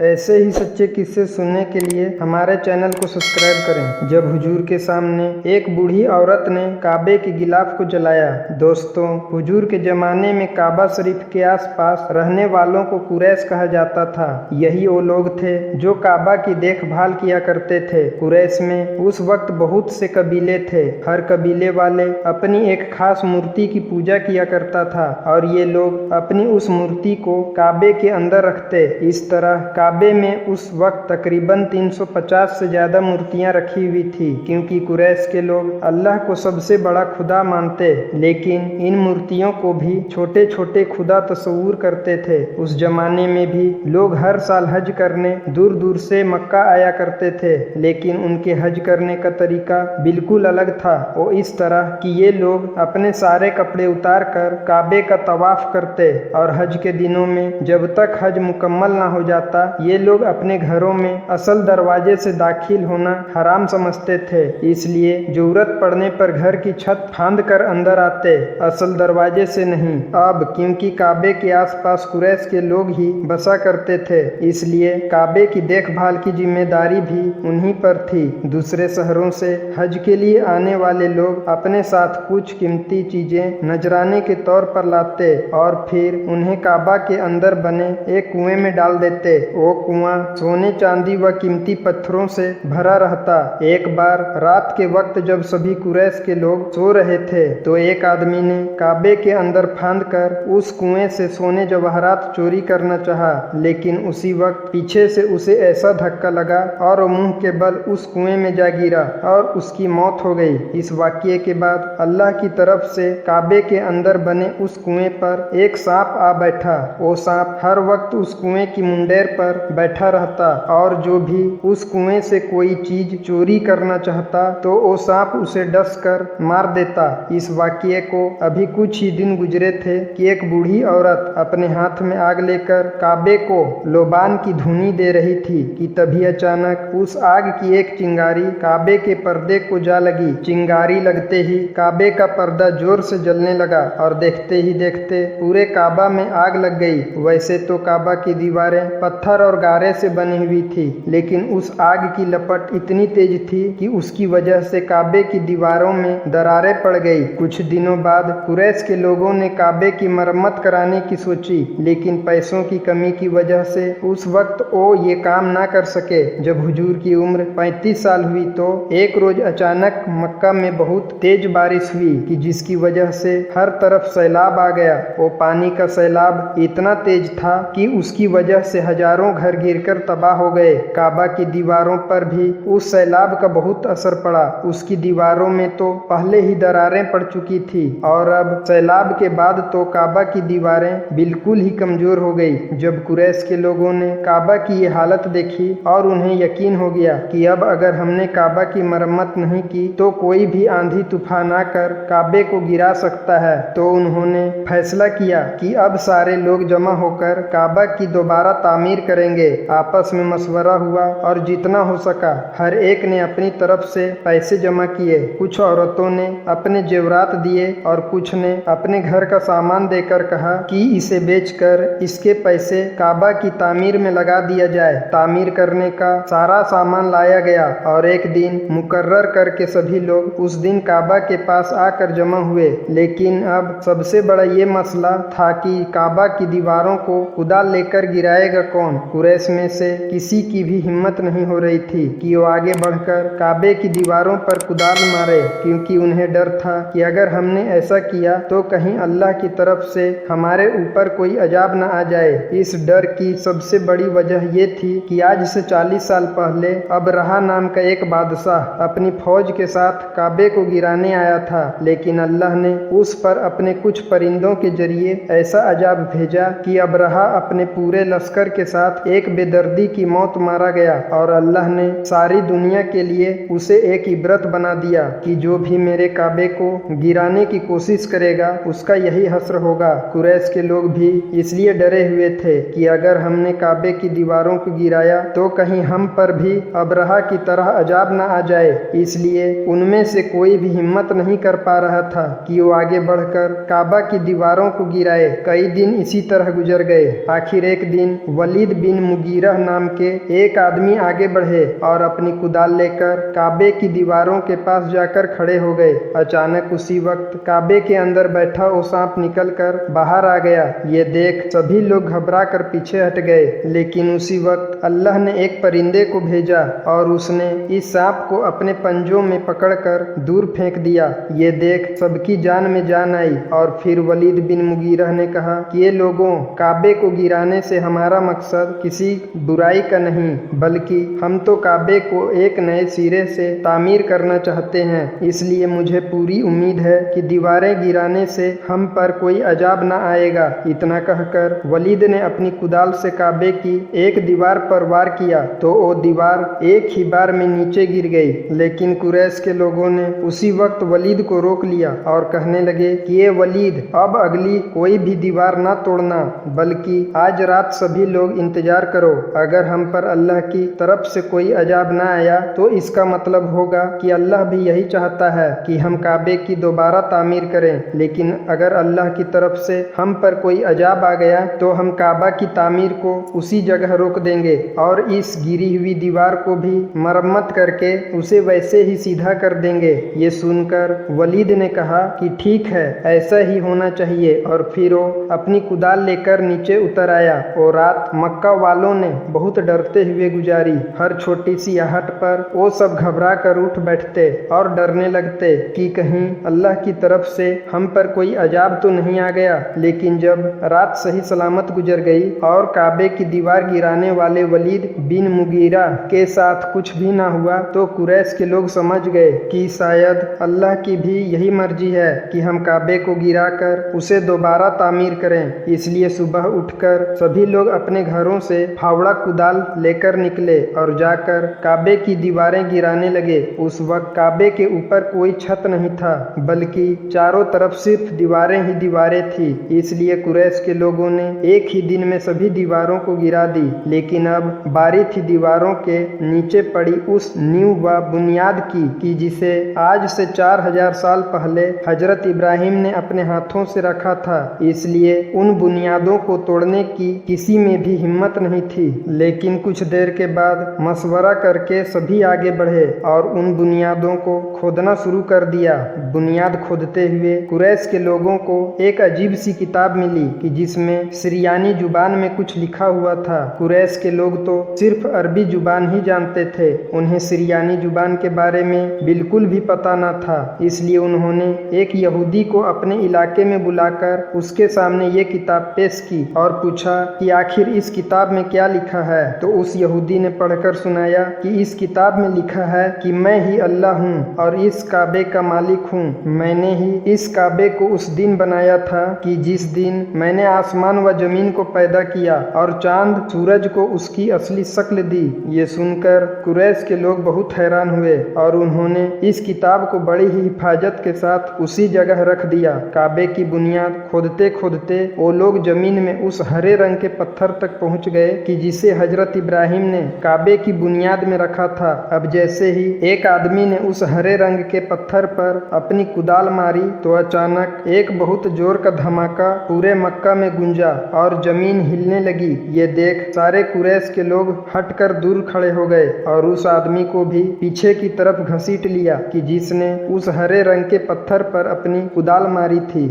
ऐसे ही सच्चे किस्से सुनने के लिए हमारे चैनल को सब्सक्राइब करें। जब हुजूर के सामने एक बूढ़ी औरत ने काबे के गिलाफ को जलाया। दोस्तों, हुजूर के ज़माने में काबा शरीफ के आसपास रहने वालों को कुरैश कहा जाता था। यही वो लोग थे जो काबा की देखभाल किया करते थे। कुरैश में उस वक्त बहुत से कबीले थे। हर कबीले वाले अपनी एक खास मूर्ति की पूजा किया करता था और ये लोग अपनी उस मूर्ति को काबे के अंदर रखते। इस तरह काबे में उस वक्त तकरीबन 350 से ज़्यादा मूर्तियां रखी हुई थी, क्योंकि कुरैश के लोग अल्लाह को सबसे बड़ा खुदा मानते। लेकिन इन मूर्तियों को भी छोटे छोटे खुदा तस्वूर करते थे। उस जमाने में भी लोग हर साल हज करने दूर दूर से मक्का आया करते थे, लेकिन उनके हज करने का तरीका बिल्कुल अलग था। वो इस तरह कि ये लोग अपने सारे कपड़े उतार कर काबे का तवाफ करते और हज के दिनों में जब तक हज मुकम्मल ना हो जाता, ये लोग अपने घरों में असल दरवाजे से दाखिल होना हराम समझते थे। इसलिए जरूरत पड़ने पर घर की छत फांद कर अंदर आते, असल दरवाजे से नहीं। अब क्योंकि काबे के आसपास कुरैश के लोग ही बसा करते थे, इसलिए काबे की देखभाल की जिम्मेदारी भी उन्हीं पर थी। दूसरे शहरों से हज के लिए आने वाले लोग अपने साथ कुछ कीमती चीजें नजराने के तौर पर लाते और फिर उन्हें काबा के अंदर बने एक कुएं में डाल देते। वो कुआं सोने चांदी व कीमती पत्थरों से भरा रहता। एक बार रात के वक्त जब सभी कुरैश के लोग सो रहे थे, तो एक आदमी ने काबे के अंदर फांद कर उस कुएं से सोने जवाहरात चोरी करना चाहा, लेकिन उसी वक्त पीछे से उसे ऐसा धक्का लगा और वो मुंह के बल उस कुएं में जा गिरा और उसकी मौत हो गई। इस वाकये के बाद अल्लाह की तरफ से काबे के अंदर बने उस कुएं पर एक सांप आ बैठा। वो सांप हर वक्त उस कुएं की मुंडेर पर बैठा रहता और जो भी उस कुएं से कोई चीज चोरी करना चाहता तो वो सांप उसे डस कर मार देता। इस वाकये को अभी कुछ ही दिन गुजरे थे कि एक बूढ़ी औरत अपने हाथ में आग लेकर काबे को लोबान की धुनी दे रही थी कि तभी अचानक उस आग की एक चिंगारी काबे के पर्दे को जा लगी। चिंगारी लगते ही काबे का पर्दा जोर से जलने लगा और देखते ही देखते पूरे काबा में आग लग गई। वैसे तो काबा की दीवारें पत्थर और गारे से बनी हुई थी, लेकिन उस आग की लपट इतनी तेज थी कि उसकी वजह से काबे की दीवारों में दरारें पड़ गई। कुछ दिनों बाद कुरैश के लोगों ने काबे की मरम्मत कराने की सोची, लेकिन पैसों की कमी की वजह से उस वक्त वो ये काम ना कर सके। जब हुजूर की उम्र 35 साल हुई तो एक रोज अचानक मक्का में बहुत तेज बारिश हुई कि जिसकी वजह से हर तरफ सैलाब आ गया। वो पानी का सैलाब इतना तेज था कि उसकी वजह से हजारों घर गिरकर तबाह हो गए। काबा की दीवारों पर भी उस सैलाब का बहुत असर पड़ा। उसकी दीवारों में तो पहले ही दरारें पड़ चुकी थी और अब सैलाब के बाद तो काबा की दीवारें बिल्कुल ही कमजोर हो गई। जब कुरैश के लोगों ने काबा की ये हालत देखी और उन्हें यकीन हो गया कि अब अगर हमने काबा की मरम्मत नहीं की तो कोई भी आंधी तूफान आकर काबे को गिरा सकता है, तो उन्होंने फैसला किया कि अब सारे लोग जमा होकर काबा की दोबारा तामीर करेंगे। आपस में मशवरा हुआ और जितना हो सका हर एक ने अपनी तरफ से पैसे जमा किए। कुछ औरतों ने अपने जेवरात दिए और कुछ ने अपने घर का सामान देकर कहा कि इसे बेचकर इसके पैसे काबा की तामीर में लगा दिया जाए। तामीर करने का सारा सामान लाया गया और एक दिन मुकर्रर करके सभी लोग उस दिन काबा के पास आकर जमा हुए। लेकिन अब सबसे बड़ा ये मसला था कि काबा की दीवारों को कुदाल लेकर गिराएगा कौन। कुरैश में से किसी की भी हिम्मत नहीं हो रही थी कि वो आगे बढ़कर काबे की दीवारों पर कुदाल मारे, क्योंकि उन्हें डर था कि अगर हमने ऐसा किया तो कहीं अल्लाह की तरफ से हमारे ऊपर कोई अजाब न आ जाए। इस डर की सबसे बड़ी वजह ये थी कि आज से 40 साल पहले अबरहा नाम का एक बादशाह अपनी फौज के साथ काबे को गिराने आया था, लेकिन अल्लाह ने उस पर अपने कुछ परिंदों के जरिए ऐसा अजाब भेजा कि अबरहा अपने पूरे लश्कर के साथ एक बेदर्दी की मौत मारा गया और अल्लाह ने सारी दुनिया के लिए उसे एक इबरत बना दिया कि जो भी मेरे काबे को गिराने की कोशिश करेगा उसका यही हश्र होगा। कुरैश के लोग भी इसलिए डरे हुए थे कि अगर हमने काबे की दीवारों को गिराया तो कहीं हम पर भी अबरहा की तरह अजाब न आ जाए। इसलिए उनमें से कोई भी हिम्मत नहीं कर पा रहा था कि वो आगे बढ़कर काबा की दीवारों को गिराए। कई दिन इसी तरह गुजर गए। आखिर एक दिन वलीद बिन बिन मुगीरह नाम के एक आदमी आगे बढ़े और अपनी कुदाल लेकर काबे की दीवारों के पास जाकर खड़े हो गए। अचानक उसी वक्त काबे के अंदर बैठा वो सांप निकलकर बाहर आ गया। ये देख सभी लोग घबरा कर पीछे हट गए, लेकिन उसी वक्त अल्लाह ने एक परिंदे को भेजा और उसने इस सांप को अपने पंजों में पकड़कर दूर फेंक दिया। ये देख सबकी जान में जान आई और फिर वलीद बिन मुगीरह ने कहा कि ये लोगों, काबे को गिराने से हमारा मकसद किसी बुराई का नहीं, बल्कि हम तो काबे को एक नए सिरे से तामीर करना चाहते हैं। इसलिए मुझे पूरी उम्मीद है कि दीवारें गिराने से हम पर कोई अजाब न आएगा। इतना कहकर वलीद ने अपनी कुदाल से काबे की एक दीवार पर वार किया तो वो दीवार एक ही बार में नीचे गिर गई। लेकिन कुरैश के लोगों ने उसी वक्त वलीद को रोक लिया और कहने लगे कि ये वलीद, अब अगली कोई भी दीवार ना तोड़ना, बल्कि आज रात सभी लोग इंतजार करो। अगर हम पर अल्लाह की तरफ से कोई अजाब ना आया तो इसका मतलब होगा कि अल्लाह भी यही चाहता है कि हम काबे की दोबारा तामीर करें। लेकिन अगर अल्लाह की तरफ से हम पर कोई अजाब आ गया तो हम काबा की तामीर को उसी जगह रोक देंगे और इस गिरी हुई दीवार को भी मरम्मत करके उसे वैसे ही सीधा कर देंगे। ये सुनकर वलीद ने कहा कि ठीक है, ऐसा ही होना चाहिए, और फिर वो अपनी कुदाल लेकर नीचे उतर आया। वो रात मक्का वालों ने बहुत डरते हुए गुजारी। हर छोटी सी आहट पर वो सब घबरा कर उठ बैठते और डरने लगते कि कहीं अल्लाह की तरफ से हम पर कोई अजाब तो नहीं आ गया। लेकिन जब रात सही सलामत गुजर गई और काबे की दीवार गिराने वाले वलीद बिन मुगीरा के साथ कुछ भी ना हुआ तो कुरैश के लोग समझ गए कि शायद अल्लाह की भी यही मर्जी है कि हम काबे को गिराकर उसे दोबारा तामीर करें। इसलिए सुबह उठकर सभी लोग अपने घरों से फावड़ा कुदाल लेकर निकले और जाकर काबे की दीवारें गिराने लगे। उस वक्त काबे के ऊपर कोई छत नहीं था, बल्कि चारों तरफ सिर्फ दीवारें ही दीवारें थी। इसलिए कुरैश के लोगों ने एक ही दिन में सभी दीवारों को गिरा दी। लेकिन अब बारी थी दीवारों के नीचे पड़ी उस नींव व बुनियाद की जिसे आज से 4000 साल पहले हजरत इब्राहिम ने अपने हाथों से रखा था। इसलिए उन बुनियादों को तोड़ने की किसी में भी हिम्मत नहीं थी। लेकिन कुछ देर के बाद मशवरा करके सभी आगे बढ़े और उन बुनियादों को खोदना शुरू कर दिया। बुनियाद खोदते हुए कुरैश के लोगों को एक अजीब सी किताब मिली कि जिसमें सिरियानी जुबान में कुछ लिखा हुआ था। कुरैश के लोग तो सिर्फ अरबी जुबान ही जानते थे, उन्हें सिरियानी जुबान के बारे में बिल्कुल भी पता न था। इसलिए उन्होंने एक यहूदी को अपने इलाके में बुलाकर उसके सामने ये किताब पेश की और पूछा कि आखिर इस किताब में क्या लिखा है। तो उस यहूदी ने पढ़कर सुनाया कि इस किताब में लिखा है कि मैं ही अल्लाह हूँ और इस काबे का मालिक हूँ। मैंने ही इस काबे को उस दिन बनाया था कि जिस दिन मैंने आसमान व जमीन को पैदा किया और चांद सूरज को उसकी असली शक्ल दी। ये सुनकर कुरैश के लोग बहुत हैरान हुए और उन्होंने इस किताब को बड़ी ही हिफाजत के साथ उसी जगह रख दिया। काबे की बुनियाद खोदते खोदते वो लोग जमीन में उस हरे रंग के पत्थर तक पहुंच गए कि जिसे हजरत इब्राहिम ने काबे की बुनियाद में रखा था। अब जैसे ही एक आदमी ने उस हरे रंग के पत्थर पर अपनी कुदाल मारी तो अचानक एक बहुत जोर का धमाका पूरे मक्का में गूंजा और जमीन हिलने लगी। ये देख सारे कुरैश के लोग हटकर दूर खड़े हो गए और उस आदमी को भी पीछे की तरफ घसीट लिया कि जिसने उस हरे रंग के पत्थर पर अपनी कुदाल मारी थी।